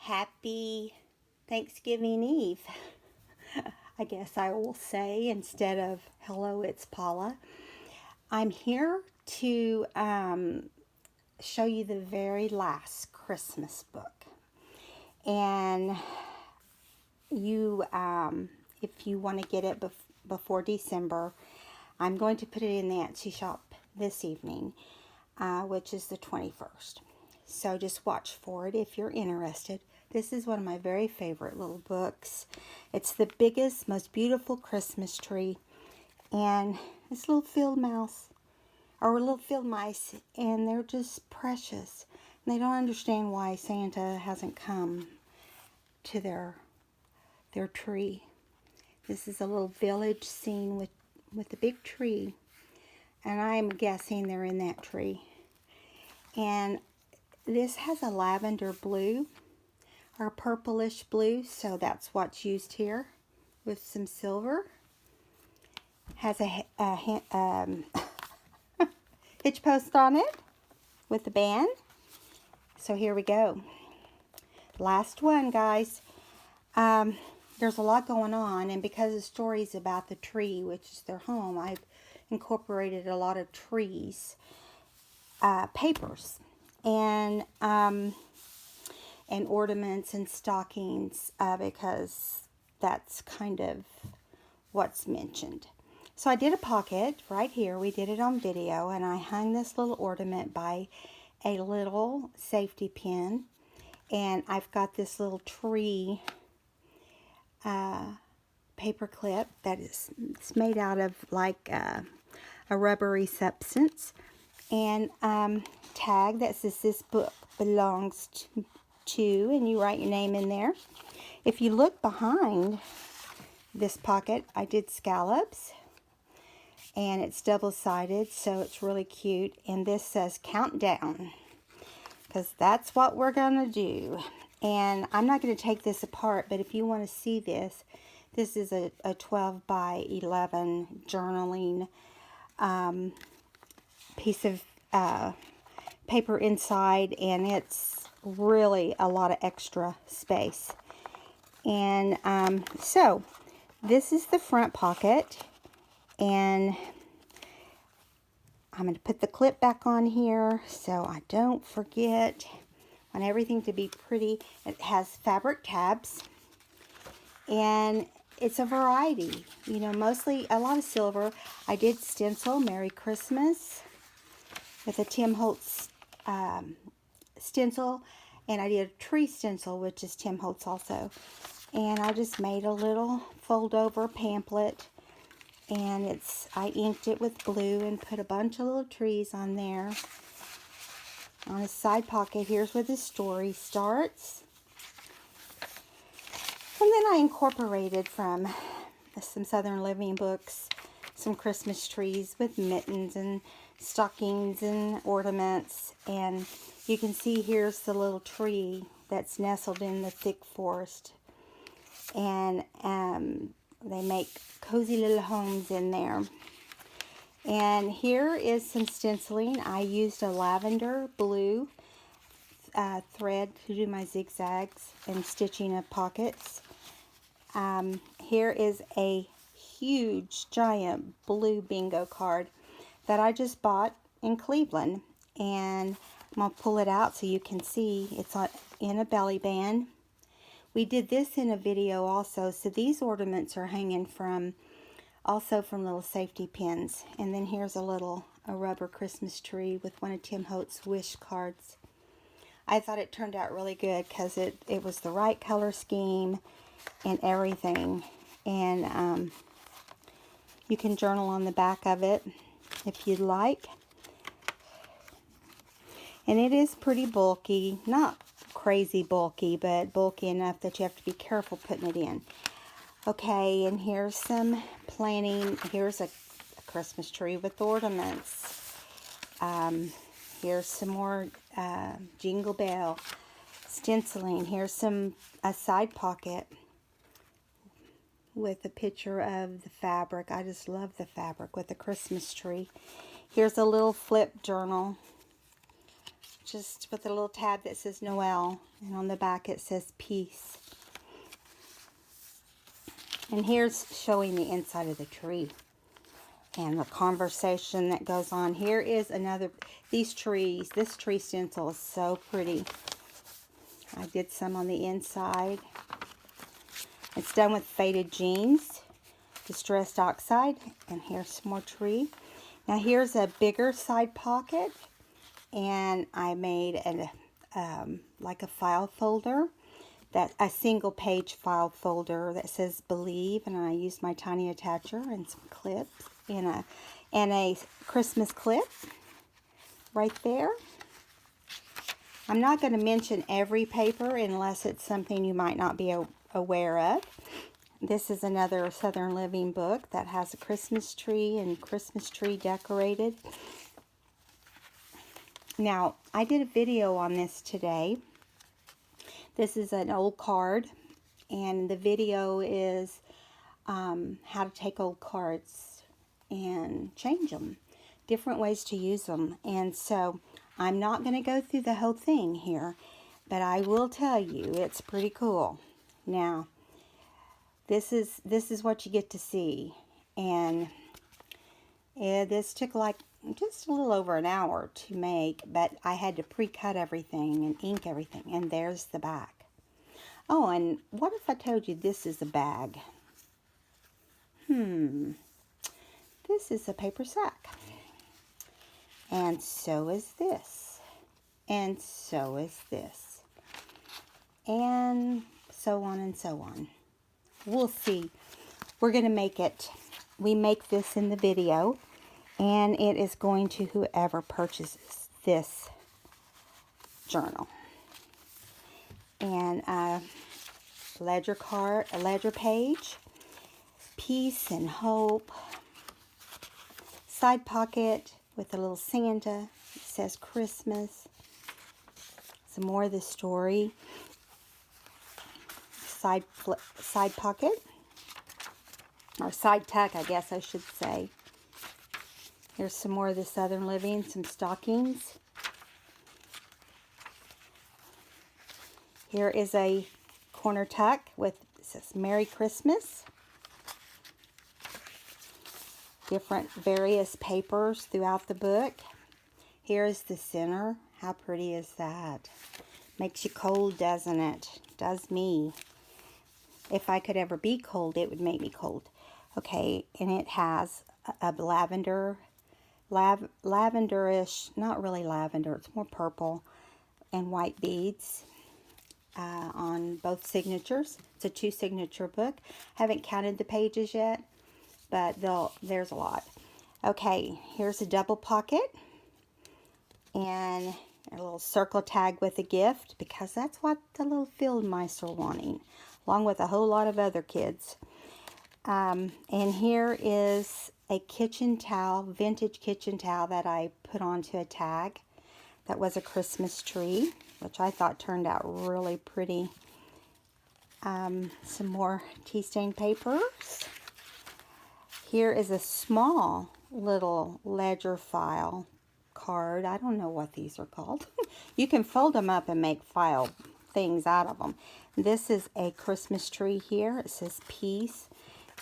Happy Thanksgiving Eve, I guess I will say, instead of hello, it's Paula. I'm here to show you the very last Christmas book. And if you want to get it before December, I'm going to put it in the Etsy shop this evening, which is the 21st. So just watch for it if you're interested. This is one of my very favorite little books. It's the biggest, most beautiful Christmas tree. And it's a little field mouse, or little field mice, and they're just precious. And they don't understand why Santa hasn't come to their tree. This is a little village scene with a big tree. And I'm guessing they're in that tree. And this has a lavender blue or purplish blue, so that's what's used here with some silver. Has a hitch post on it with a band. So here we go. Last one, guys. There's a lot going on, and because the story's about the tree, which is their home, I've incorporated a lot of trees, papers, and ornaments and stockings, because that's kind of what's mentioned. So I did a pocket right here. We did it on video, and I hung this little ornament by a little safety pin, and I've got this little tree paper clip that it's made out of like a rubbery substance, and tag that says this book belongs to, and you write your name in there. If you look behind this pocket, I did scallops, and it's double-sided, so it's really cute. And this says countdown, because that's what we're gonna do. And I'm not going to take this apart, but if you want to see this, this is a 12 by 11 journaling piece of paper inside, and it's really a lot of extra space. And so this is the front pocket, and I'm going to put the clip back on here so I don't forget. I want everything to be pretty. It has fabric tabs, and it's a variety, you know, mostly a lot of silver. I did stencil Merry Christmas with a Tim Holtz stencil, and I did a tree stencil, which is Tim Holtz also. And I just made a little fold over pamphlet, and I inked it with blue and put a bunch of little trees on there. On a side pocket, here's where the story starts. And then I incorporated from some Southern Living books some Christmas trees with mittens and stockings and ornaments. And you can see here's the little tree that's nestled in the thick forest. And they make cozy little homes in there. And here is some stenciling. I used a lavender blue thread to do my zigzags and stitching of pockets. Here is a huge, giant blue bingo card that I just bought in Cleveland. And I'm going to pull it out so you can see it's in a belly band. We did this in a video also, so these ornaments are hanging also from little safety pins. And then here's a rubber Christmas tree with one of Tim Holtz's wish cards. I thought it turned out really good because it was the right color scheme and everything. And you can journal on the back of it if you'd like. And it is pretty bulky, not crazy bulky, but bulky enough that you have to be careful putting it in. Okay, and here's some planning. Here's a Christmas tree with ornaments. Here's some more Jingle Bell stenciling. Here's a side pocket with a picture of the fabric. I just love the fabric with the Christmas tree. Here's a little flip journal. just with a little tab that says Noel, and on the back it says peace. And here's showing the inside of the tree and the conversation that goes on. Here is another, these trees, this tree stencil is so pretty. I did some on the inside. It's done with faded jeans, distressed oxide, and here's some more tree. Now here's a bigger side pocket, and I made like a file folder, that a single page file folder that says believe, and I used my tiny attacher and some clips and a Christmas clip right there. I'm not going to mention every paper unless it's something you might not be aware of. This is another Southern Living book that has a Christmas tree and Christmas tree decorated. Now, I did a video on this today. This is an old card, and the video is how to take old cards and change them. Different ways to use them. And so, I'm not going to go through the whole thing here, but I will tell you it's pretty cool. Now, this is what you get to see, and this took like just a little over an hour to make, but I had to pre-cut everything and ink everything, and there's the back. Oh, and what if I told you this is a bag? This is a paper sack. And so is this. And so is this. And so on and so on. We'll see. We're going to make it. We make this in the video, and it is going to whoever purchases this journal. And a ledger card, a ledger page, peace and hope, side pocket with a little Santa. It says Christmas. Some more of the story. Side pocket, or side tuck, I guess I should say. Here's some more of the Southern Living, some stockings. Here is a corner tuck with, it says Merry Christmas. Different various papers throughout the book. Here is the center. How pretty is that? Makes you cold, doesn't it? Does me. If I could ever be cold, it would make me cold. Okay, and it has a lavenderish, not really lavender, it's more purple, and white beads on both signatures. It's a 2-signature book. Haven't counted the pages yet, but there's a lot. Okay, here's a double pocket, and a little circle tag with a gift, because that's what the little field mice are wanting, along with a whole lot of other kids. And here is a kitchen towel, vintage kitchen towel that I put onto a tag. That was a Christmas tree, which I thought turned out really pretty. Some more tea stain papers. Here is a small little ledger file card. I don't know what these are called. You can fold them up and make file things out of them. This is a Christmas tree here. It says peace,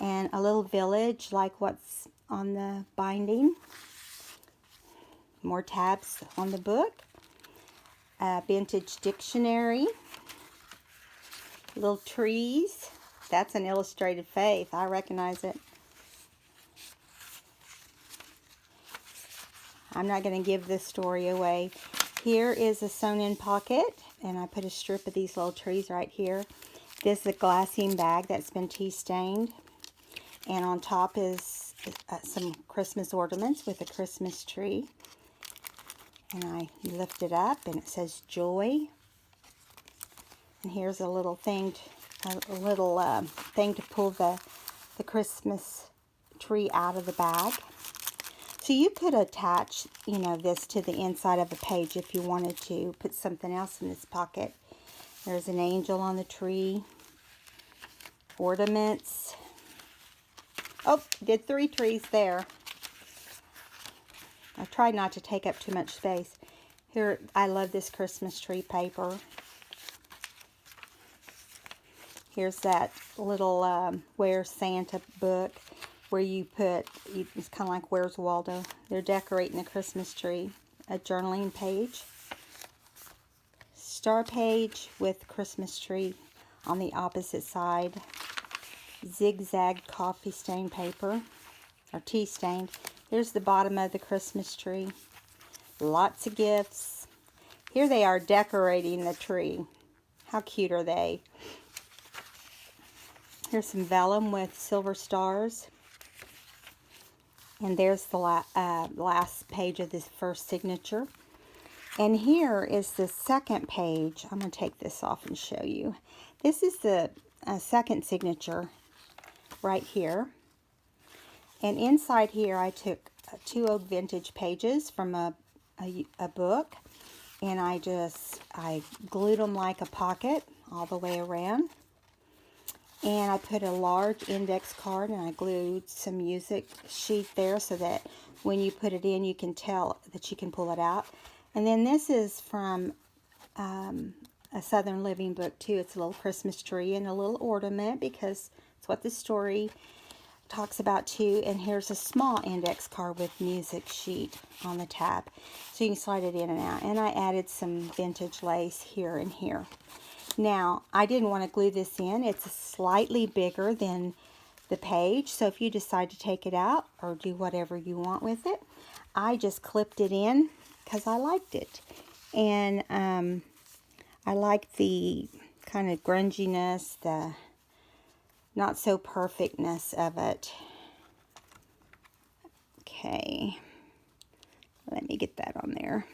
and a little village like what's on the binding. More tabs on the book. A vintage dictionary. Little trees. That's an illustrated faith. I recognize it. I'm not going to give this story away. Here is a sewn-in pocket, and I put a strip of these little trees right here. This is a glassine bag that's been tea stained, and on top is some Christmas ornaments with a Christmas tree. And I lift it up, and it says joy. And here's a little thing, thing to pull the Christmas tree out of the bag. So you could attach, this to the inside of a page if you wanted to. Put something else in this pocket. There's an angel on the tree. Ornaments. Oh, did 3 trees there. I tried not to take up too much space. Here, I love this Christmas tree paper. Here's that little Where's Santa book where you put, it's kind of like Where's Waldo. They're decorating the Christmas tree. A journaling page. Star page with Christmas tree on the opposite side. Zigzag coffee stain paper, or tea stained. Here's the bottom of the Christmas tree. Lots of gifts. Here they are decorating the tree. How cute are they? Here's some vellum with silver stars. And there's the last page of this first signature. And here is the second page. I'm going to take this off and show you. This is the second signature right here. And inside here I took 2 old vintage pages from a book. And I glued them like a pocket all the way around. And I put a large index card and I glued some music sheet there so that when you put it in you can tell that you can pull it out. And then this is from a Southern Living book too. It's a little Christmas tree and a little ornament because it's what the story talks about too. And here's a small index card with music sheet on the tab. So you can slide it in and out. And I added some vintage lace here and here. Now, I didn't want to glue this in. It's slightly bigger than the page. So if you decide to take it out or do whatever you want with it, I just clipped it in because I liked it. And I like the kind of grunginess, the not so perfectness of it. Okay. Let me get that on there.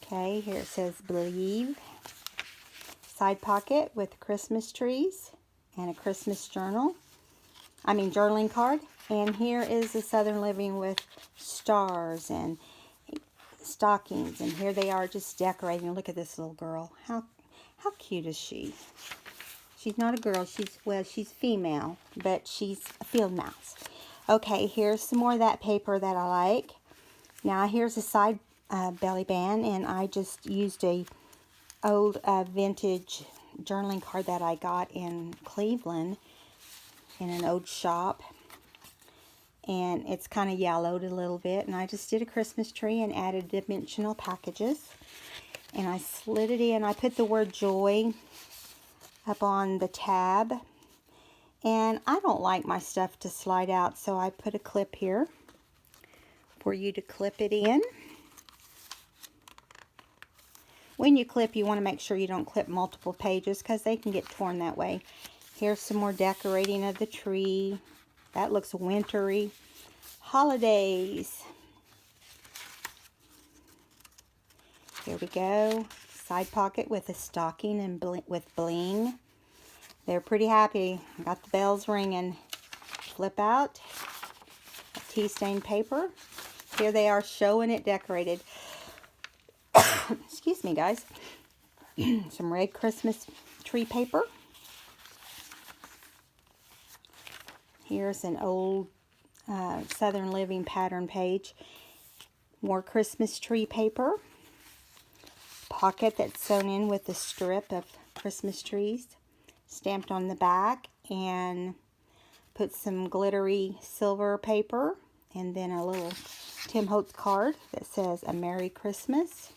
Okay, here it says Believe. Side pocket with Christmas trees and a Christmas journaling card. And here is the Southern Living with stars and stockings. And here they are just decorating. Look at this little girl. How cute is she? She's not a girl. She's female, but she's a field mouse. Okay, here's some more of that paper that I like. Now here's a side belly band, and I just used a old vintage journaling card that I got in Cleveland in an old shop, and it's kind of yellowed a little bit, and I just did a Christmas tree and added dimensional packages, and I slid it in. I put the word joy up on the tab, and I don't like my stuff to slide out, so I put a clip here for you to clip it in. When you clip, you want to make sure you don't clip multiple pages because they can get torn that way. Here's some more decorating of the tree. That looks wintry. Holidays. Here we go. Side pocket with a stocking and with bling. They're pretty happy. Got the bells ringing. Flip out. Tea stained paper. Here they are showing it decorated. Excuse me, guys. Some red Christmas tree paper. Here's an old Southern Living pattern page. More Christmas tree paper. Pocket that's sewn in with a strip of Christmas trees. Stamped on the back. And put some glittery silver paper. And then a little Tim Holtz card that says a Merry Christmas.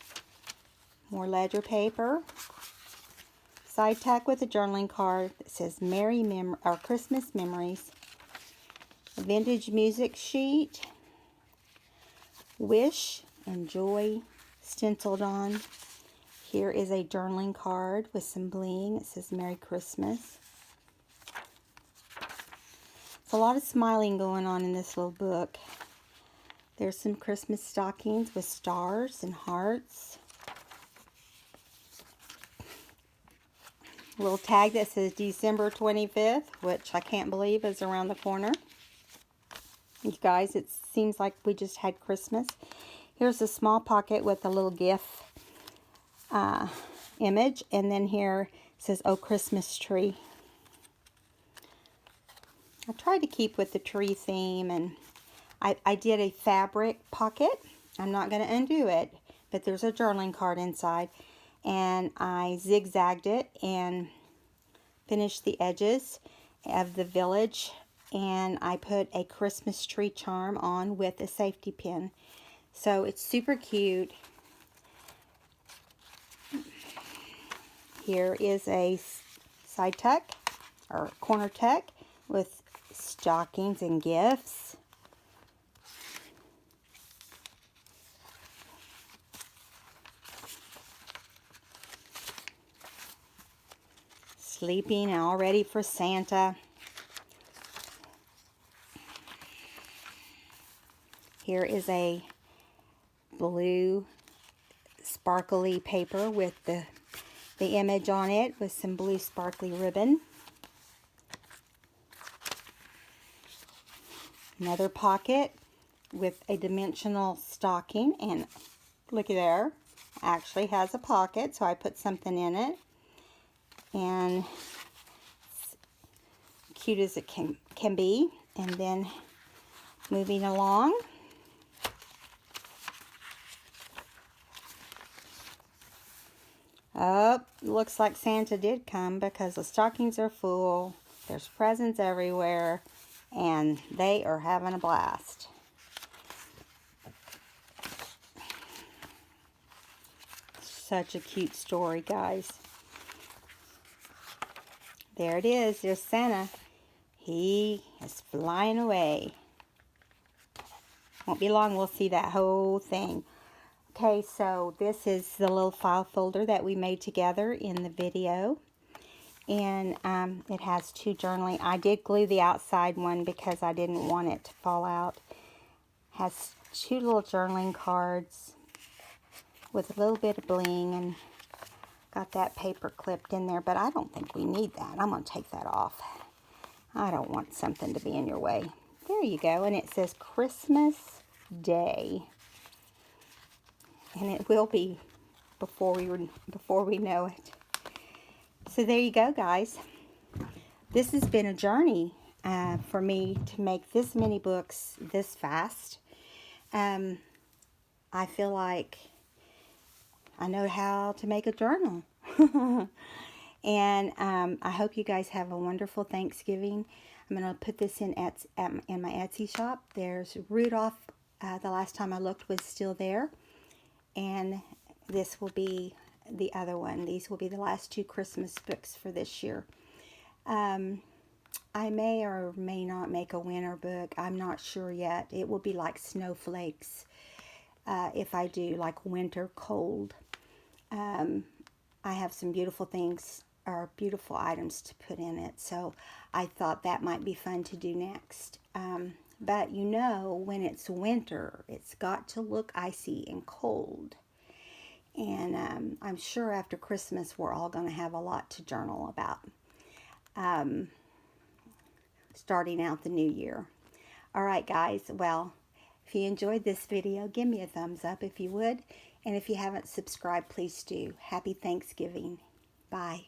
More ledger paper. Side tack with a journaling card that says Christmas Memories. A vintage music sheet. Wish and Joy stenciled on. Here is a journaling card with some bling. It says Merry Christmas. There's a lot of smiling going on in this little book. There's some Christmas stockings with stars and hearts. A little tag that says December 25th, which I can't believe is around the corner. You guys, it seems like we just had Christmas. Here's a small pocket with a little GIF image. And then here it says, Oh, Christmas Tree. I tried to keep with the tree theme, and I did a fabric pocket. I'm not going to undo it, but there's a journaling card inside. And I zigzagged it and finished the edges of the village. And I put a Christmas tree charm on with a safety pin. So it's super cute. Here is a side tuck or corner tuck with stockings and gifts. Sleeping and all ready for Santa. Here is a blue sparkly paper with the image on it with some blue sparkly ribbon. Another pocket with a dimensional stocking, and looky there, actually has a pocket, so I put something in it. And cute as it can be. And then moving along, oh, looks like Santa did come because the stockings are full. There's presents everywhere, and they are having a blast. Such a cute story, guys. There it is. There's Santa. He is flying away. Won't be long, we'll see that whole thing. Okay, so this is the little file folder that we made together in the video. And it has two journaling. I did glue the outside one because I didn't want it to fall out. Has two little journaling cards with a little bit of bling, and got that paper clipped in there, but I don't think we need that. I'm going to take that off. I don't want something to be in your way. There you go, and it says Christmas Day. And it will be before we know it. So there you go, guys. This has been a journey for me to make this many books this fast. I feel like I know how to make a journal. And I hope you guys have a wonderful Thanksgiving. I'm going to put this in my Etsy shop. There's Rudolph. The last time I looked was still there. And this will be the other one. These will be the last two Christmas books for this year. I may or may not make a winter book. I'm not sure yet. It will be like snowflakes if I do like winter cold. I have some beautiful things or beautiful items to put in it, so I thought that might be fun to do next. But you know, when it's winter, it's got to look icy and cold. And I'm sure after Christmas we're all going to have a lot to journal about. Starting out the new year. Alright guys, well, if you enjoyed this video, give me a thumbs up if you would. And if you haven't subscribed, please do. Happy Thanksgiving. Bye.